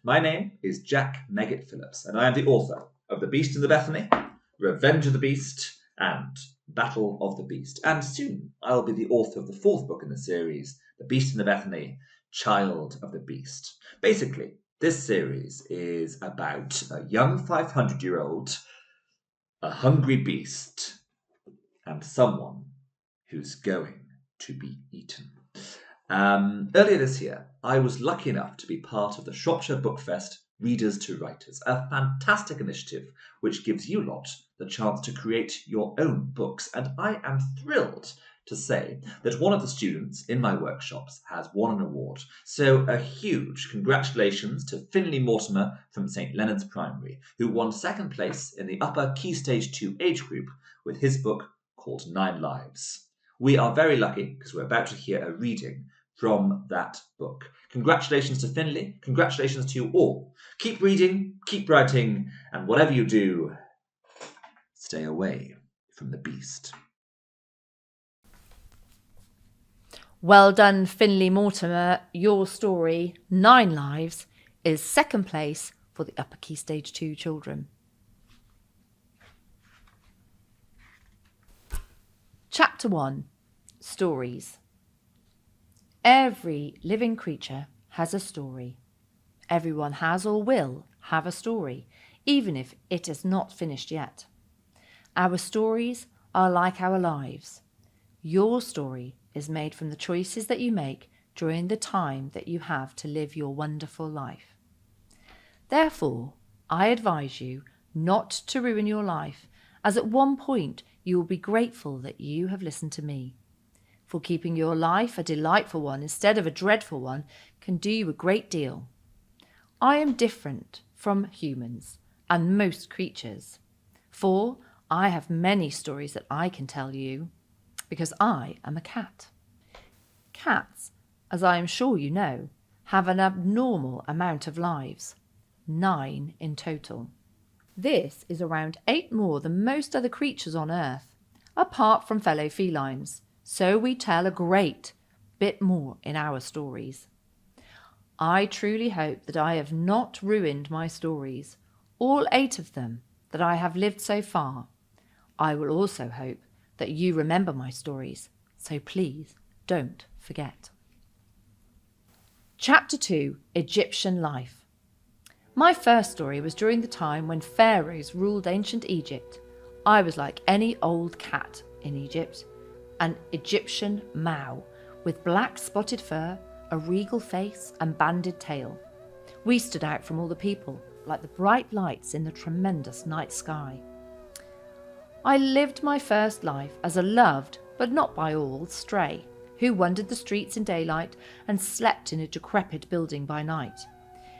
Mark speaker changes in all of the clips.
Speaker 1: My name is Jack Meggitt Phillips, and I am the author of The Beast in the Bethany, Revenge of the Beast, and Battle of the Beast. And soon I'll be the author of the fourth book in the series, The Beast in the Bethany, Child of the Beast. Basically, this series is about a young 500-year-old, a hungry beast, and someone who's going to be eaten. Earlier this year, I was lucky enough to be part of the Shropshire Book Fest Readers to Writers, a fantastic initiative which gives you lot the chance to create your own books. And I am thrilled to say that one of the students in my workshops has won an award. So a huge congratulations to Finley Mortimore from St. Leonard's Primary, who won second place in the upper Key Stage 2 age group with his book called 9 Lives. We are very lucky because we're about to hear a reading from that book. Congratulations to Finley. Congratulations to you all. Keep reading, keep writing, and whatever you do, stay away from the beast.
Speaker 2: Well done, Finley Mortimer. Your story, 9 Lives, is second place for the upper Key Stage 2 children. Chapter 1. Stories. Every living creature has a story. Everyone has or will have a story, even if it is not finished yet. Our stories are like our lives. Your story is made from the choices that you make during the time that you have to live your wonderful life. Therefore, I advise you not to ruin your life, as at one point you will be grateful that you have listened to me. For keeping your life a delightful one instead of a dreadful one can do you a great deal. I am different from humans and most creatures, for I have many stories that I can tell you, because I am a cat. Cats, as I am sure you know, have an abnormal amount of lives, 9 in total. This is around 8 more than most other creatures on Earth, apart from fellow felines, so we tell a great bit more in our stories. I truly hope that I have not ruined my stories, all 8 of them that I have lived so far. I will also hope that you remember my stories, so please don't forget. Chapter 2. Egyptian Life. My first story was during the time when pharaohs ruled ancient Egypt. I was like any old cat in Egypt, an Egyptian Mao, with black spotted fur, a regal face and banded tail. We stood out from all the people, like the bright lights in the tremendous night sky. I lived my first life as a loved, but not by all, stray, who wandered the streets in daylight and slept in a decrepit building by night.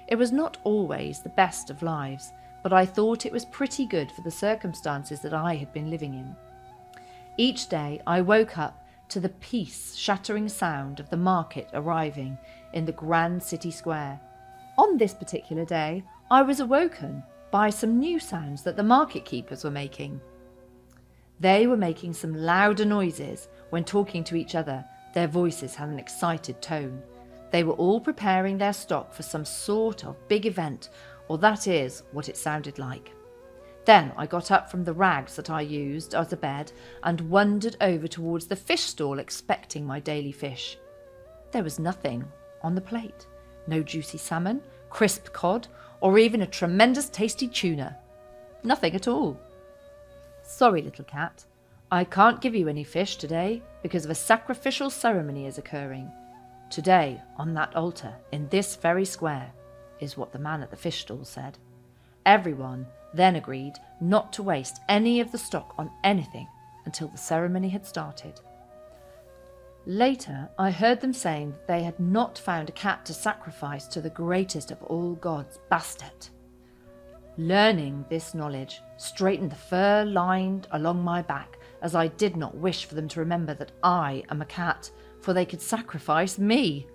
Speaker 2: It was not always the best of lives, but I thought it was pretty good for the circumstances that I had been living in. Each day I woke up to the peace-shattering sound of the market arriving in the grand city square. On this particular day, I was awoken by some new sounds that the market keepers were making. They were making some louder noises when talking to each other. Their voices had an excited tone. They were all preparing their stock for some sort of big event, or that is what it sounded like. Then I got up from the rags that I used as a bed and wandered over towards the fish stall expecting my daily fish. There was nothing on the plate. No juicy salmon, crisp cod, or even a tremendous tasty tuna. Nothing at all. Sorry, little cat. I can't give you any fish today because of a sacrificial ceremony is occurring. Today, on that altar, in this very square, is what the man at the fish stall said. Everyone then agreed not to waste any of the stock on anything until the ceremony had started. Later, I heard them saying that they had not found a cat to sacrifice to the greatest of all gods, Bastet. Learning this knowledge straightened the fur lined along my back, as I did not wish for them to remember that I am a cat, for they could sacrifice me.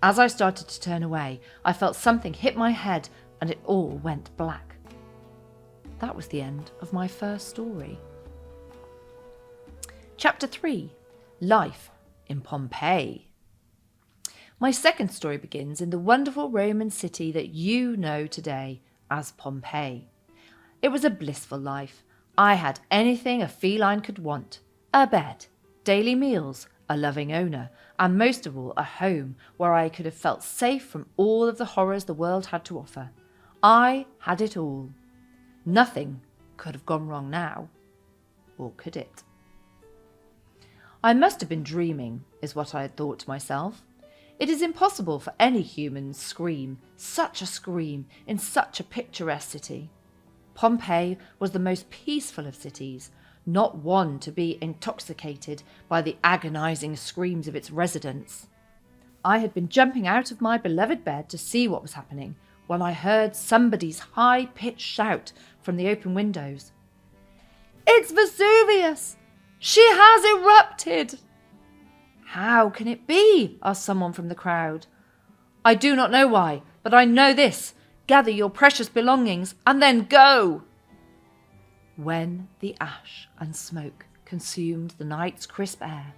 Speaker 2: As I started to turn away, I felt something hit my head and it all went black. That was the end of my first story. Chapter 3. Life in Pompeii. My second story begins in the wonderful Roman city that you know today as Pompeii. It was a blissful life. I had anything a feline could want: a bed, daily meals, a loving owner, and most of all, a home where I could have felt safe from all of the horrors the world had to offer. I had it all. Nothing could have gone wrong now, or could it? I must have been dreaming, is what I had thought to myself. It is impossible for any human scream, such a scream, in such a picturesque city. Pompeii was the most peaceful of cities, not one to be intoxicated by the agonising screams of its residents. I had been jumping out of my beloved bed to see what was happening when I heard somebody's high-pitched shout from the open windows. "It's Vesuvius! She has erupted!" "How can it be?" asked someone from the crowd. "I do not know why, but I know this. Gather your precious belongings and then go." When the ash and smoke consumed the night's crisp air,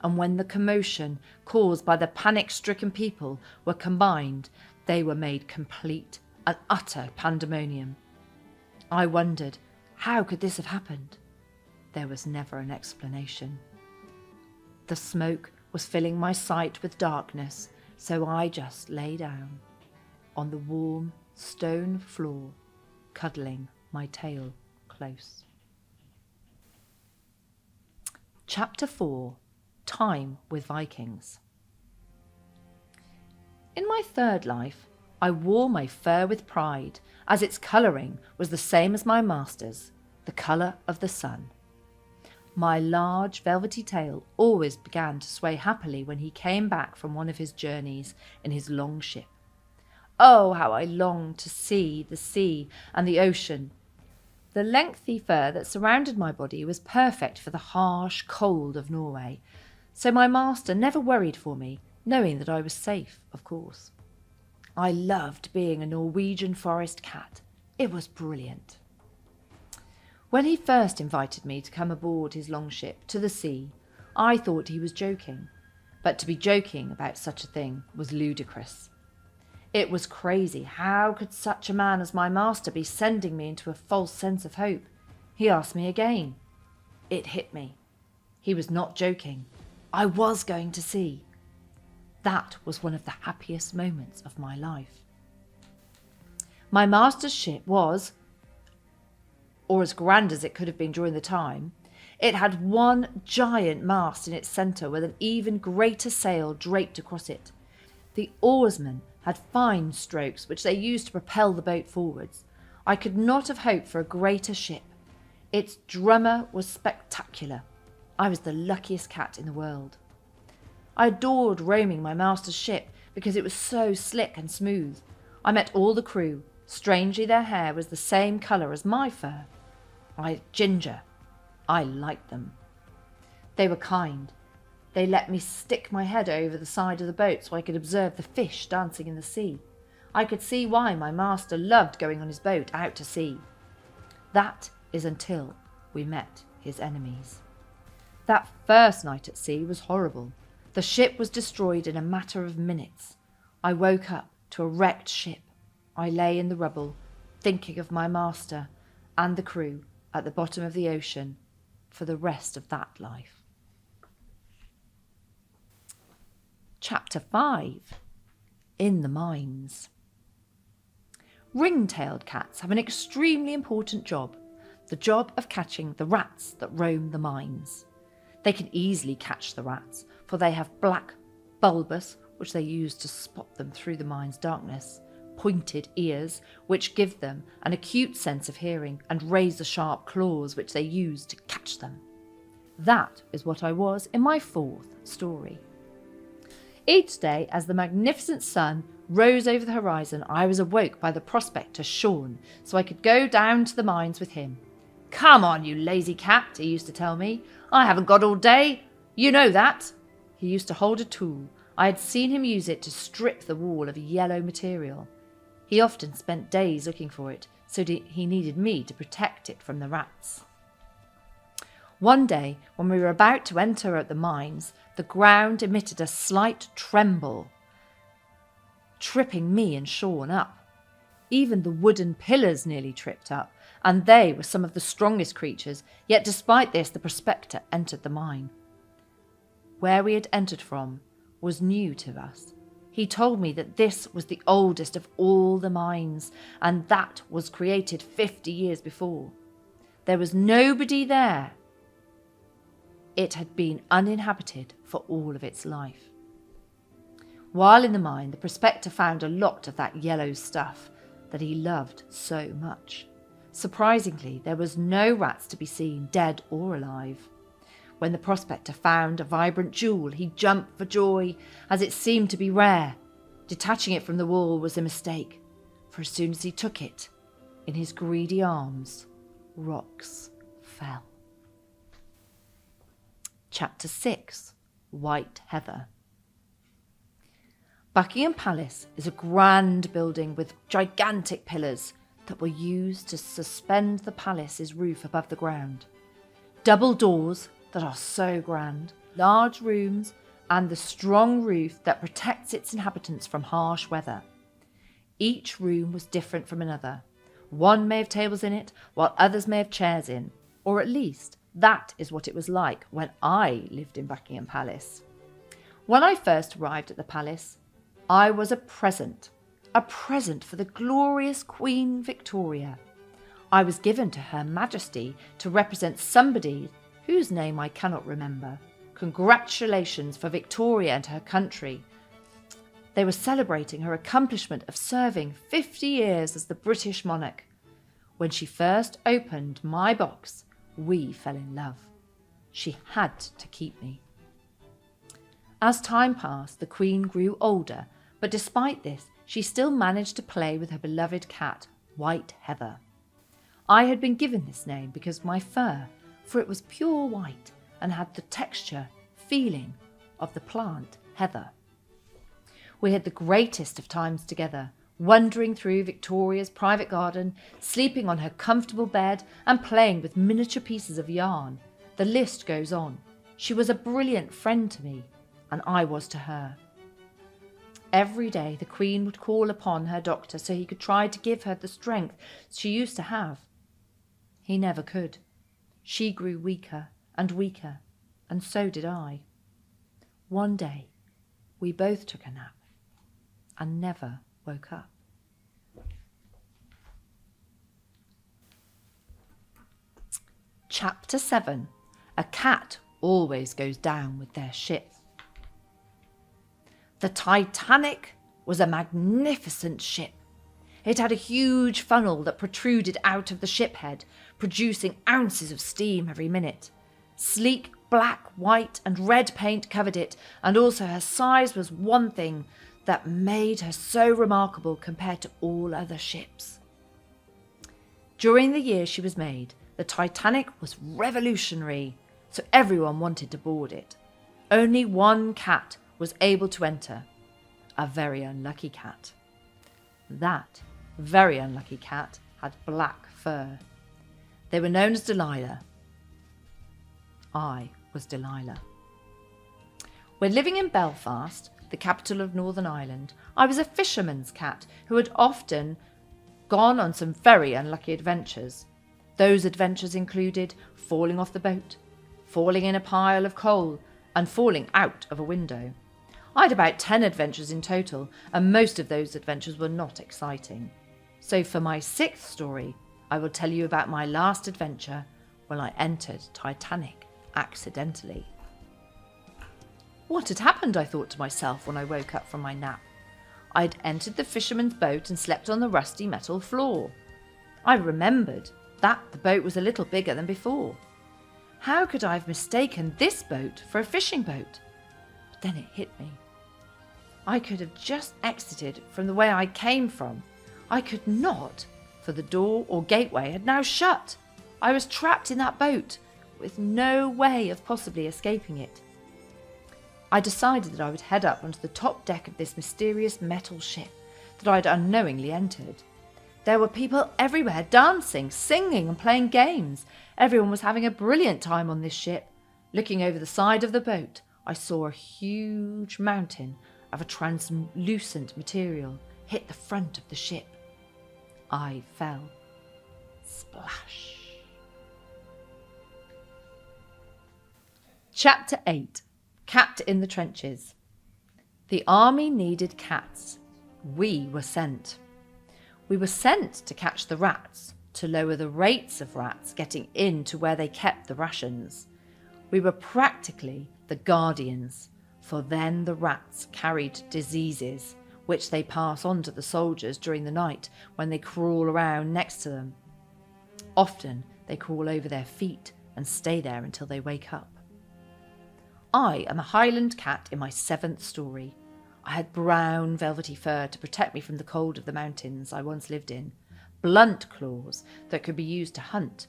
Speaker 2: and when the commotion caused by the panic-stricken people were combined, they were made complete and utter pandemonium. I wondered, how could this have happened? There was never an explanation. The smoke was filling my sight with darkness, so I just lay down on the warm stone floor, cuddling my tail close. Chapter 4. Time with Vikings. In my third life, I wore my fur with pride, as its colouring was the same as my master's, the colour of the sun. My large velvety tail always began to sway happily when he came back from one of his journeys in his long ship. Oh, how I longed to see the sea and the ocean. The lengthy fur that surrounded my body was perfect for the harsh cold of Norway, so my master never worried for me, knowing that I was safe, of course. I loved being a Norwegian forest cat. It was brilliant. When he first invited me to come aboard his longship to the sea, I thought he was joking, but to be joking about such a thing was ludicrous. It was crazy. How could such a man as my master be sending me into a false sense of hope? He asked me again. It hit me. He was not joking. I was going to sea. That was one of the happiest moments of my life. My master's ship was, or as grand as it could have been during the time, it had one giant mast in its centre with an even greater sail draped across it. The oarsmen had fine strokes which they used to propel the boat forwards. I could not have hoped for a greater ship. Its drummer was spectacular. I was the luckiest cat in the world. I adored roaming my master's ship because it was so slick and smooth. I met all the crew. Strangely, their hair was the same colour as my fur. Ginger. I liked them. They were kind. They let me stick my head over the side of the boat so I could observe the fish dancing in the sea. I could see why my master loved going on his boat out to sea. That is until we met his enemies. That first night at sea was horrible. The ship was destroyed in a matter of minutes. I woke up to a wrecked ship. I lay in the rubble, thinking of my master and the crew at the bottom of the ocean for the rest of that life. Chapter 5. In the Mines. Ring-tailed cats have an extremely important job, the job of catching the rats that roam the mines. They can easily catch the rats, for they have black bulbous, which they use to spot them through the mine's darkness, pointed ears, which give them an acute sense of hearing, and razor-sharp claws, which they use to catch them. That is what I was in my fourth story. Each day, as the magnificent sun rose over the horizon, I was awoke by the prospect of Sean, so I could go down to the mines with him. "Come on, you lazy cat," he used to tell me. "I haven't got all day. You know that." He used to hold a tool. I had seen him use it to strip the wall of yellow material. He often spent days looking for it, so he needed me to protect it from the rats. One day, when we were about to enter at the mines, the ground emitted a slight tremble. tripping me and Sean up. Even the wooden pillars nearly tripped up, and they were some of the strongest creatures, yet despite this the prospector entered the mine. Where we had entered from was new to us. He told me that this was the oldest of all the mines, and that was created 50 years before. There was nobody there. It had been uninhabited for all of its life. While in the mine, the prospector found a lot of that yellow stuff that he loved so much. Surprisingly, there was no rats to be seen, dead or alive. When the prospector found a vibrant jewel, he jumped for joy, as it seemed to be rare. Detaching it from the wall was a mistake, for as soon as he took it in his greedy arms, rocks fell. Chapter 6. White Heather. Buckingham Palace is a grand building with gigantic pillars that were used to suspend the palace's roof above the ground. Double doors that are so grand, large rooms, and the strong roof that protects its inhabitants from harsh weather. Each room was different from another. One may have tables in it, while others may have chairs in, or at least that is what it was like when I lived in Buckingham Palace. When I first arrived at the palace, I was a present for the glorious Queen Victoria. I was given to Her Majesty to represent somebody whose name I cannot remember. Congratulations for Victoria and her country. They were celebrating her accomplishment of serving 50 years as the British monarch. When she first opened my box, we fell in love. She had to keep me. As time passed, the Queen grew older, but despite this, she still managed to play with her beloved cat, White Heather. I had been given this name because of my fur, for it was pure white and had the texture, feeling of the plant heather. We had the greatest of times together, wandering through Victoria's private garden, sleeping on her comfortable bed and playing with miniature pieces of yarn. The list goes on. She was a brilliant friend to me, and I was to her. Every day the Queen would call upon her doctor so he could try to give her the strength she used to have. He never could. She grew weaker, and so did I. One day, we both took a nap and never woke up. Chapter 7. A cat always goes down with their ship. The Titanic was a magnificent ship. It had a huge funnel that protruded out of the ship head, producing ounces of steam every minute. Sleek black, white and red paint covered it, and also her size was one thing that made her so remarkable compared to all other ships. During the year she was made, the Titanic was revolutionary, so everyone wanted to board it. Only one cat was able to enter, a very unlucky cat. That very unlucky cat had black fur. They were known as Delilah. I was Delilah. When living in Belfast, the capital of Northern Ireland, I was a fisherman's cat who had often gone on some very unlucky adventures. Those adventures included falling off the boat, falling in a pile of coal, and falling out of a window. I had about 10 adventures in total, and most of those adventures were not exciting. So for my 6th story, I will tell you about my last adventure when I entered Titanic accidentally. What had happened, I thought to myself when I woke up from my nap. I had entered the fisherman's boat and slept on the rusty metal floor. I remembered that the boat was a little bigger than before. How could I have mistaken this boat for a fishing boat? But then it hit me. I could have just exited from the way I came from. I could not, for the door or gateway had now shut. I was trapped in that boat, with no way of possibly escaping it. I decided that I would head up onto the top deck of this mysterious metal ship that I had unknowingly entered. There were people everywhere dancing, singing and playing games. Everyone was having a brilliant time on this ship. Looking over the side of the boat, I saw a huge mountain of a translucent material hit the front of the ship. I fell. Splash. Chapter 8. Cat in the Trenches. The army needed cats. We were sent. We were sent to catch the rats, to lower the rates of rats getting in to where they kept the rations. We were practically the guardians, for then the rats carried diseases, which they pass on to the soldiers during the night when they crawl around next to them. Often they crawl over their feet and stay there until they wake up. I am a Highland cat in my 7th story. I had brown velvety fur to protect me from the cold of the mountains I once lived in, blunt claws that could be used to hunt,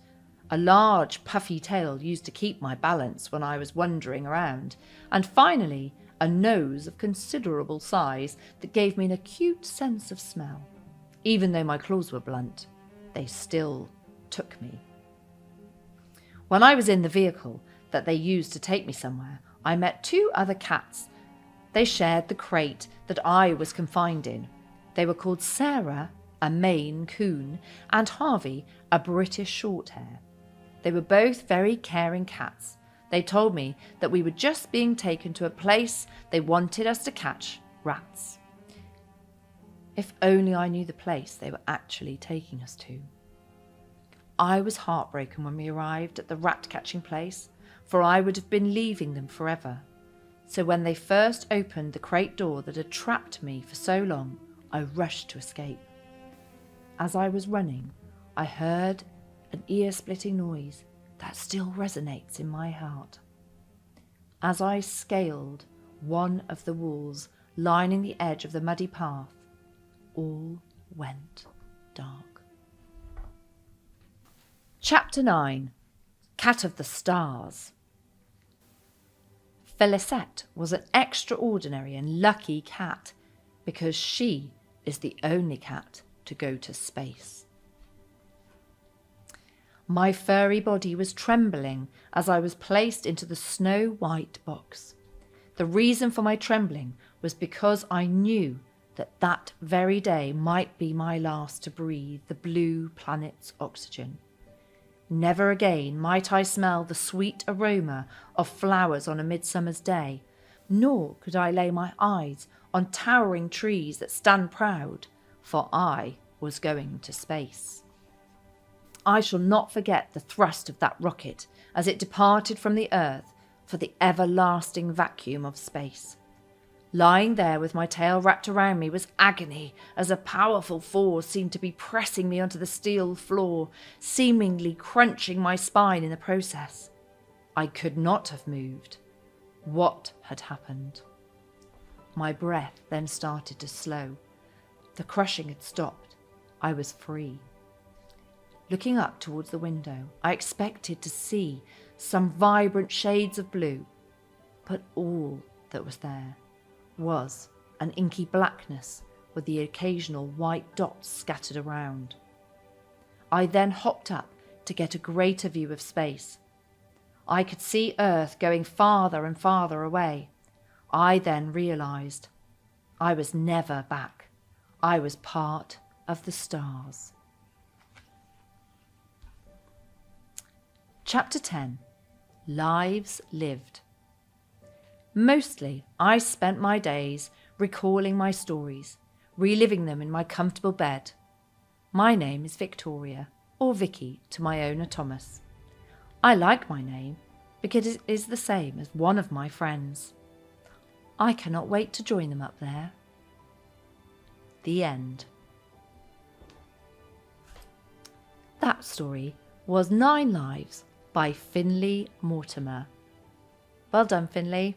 Speaker 2: a large puffy tail used to keep my balance when I was wandering around, and finally a nose of considerable size that gave me an acute sense of smell. Even though my claws were blunt, they still took me. When I was in the vehicle that they used to take me somewhere, I met 2 other cats. They shared the crate that I was confined in. They were called Sarah, a Maine Coon, and Harvey, a British Shorthair. They were both very caring cats. They told me that we were just being taken to a place they wanted us to catch rats. If only I knew the place they were actually taking us to. I was heartbroken when we arrived at the rat-catching place, for I would have been leaving them forever. So when they first opened the crate door that had trapped me for so long, I rushed to escape. As I was running, I heard an ear-splitting noise that still resonates in my heart. As I scaled one of the walls lining the edge of the muddy path, all went dark. Chapter 9. Cat of the Stars. Felicette was an extraordinary and lucky cat because she is the only cat to go to space. My furry body was trembling as I was placed into the snow-white box. The reason for my trembling was because I knew that that very day might be my last to breathe the blue planet's oxygen. Never again might I smell the sweet aroma of flowers on a midsummer's day, nor could I lay my eyes on towering trees that stand proud, for I was going to space. I shall not forget the thrust of that rocket as it departed from the Earth for the everlasting vacuum of space. Lying there with my tail wrapped around me was agony, as a powerful force seemed to be pressing me onto the steel floor, seemingly crunching my spine in the process. I could not have moved. What had happened? My breath then started to slow. The crushing had stopped. I was free. Looking up towards the window, I expected to see some vibrant shades of blue, but all that was there was an inky blackness with the occasional white dots scattered around. I then hopped up to get a greater view of space. I could see Earth going farther and farther away. I then realised I was never back. I was part of the stars. Chapter 10. Lives Lived. Mostly, I spent my days recalling my stories, reliving them in my comfortable bed. My name is Victoria, or Vicky to my owner Thomas. I like my name because it is the same as one of my friends. I cannot wait to join them up there. The end. That story was 9 Lives by Finley Mortimore. Well done, Finley.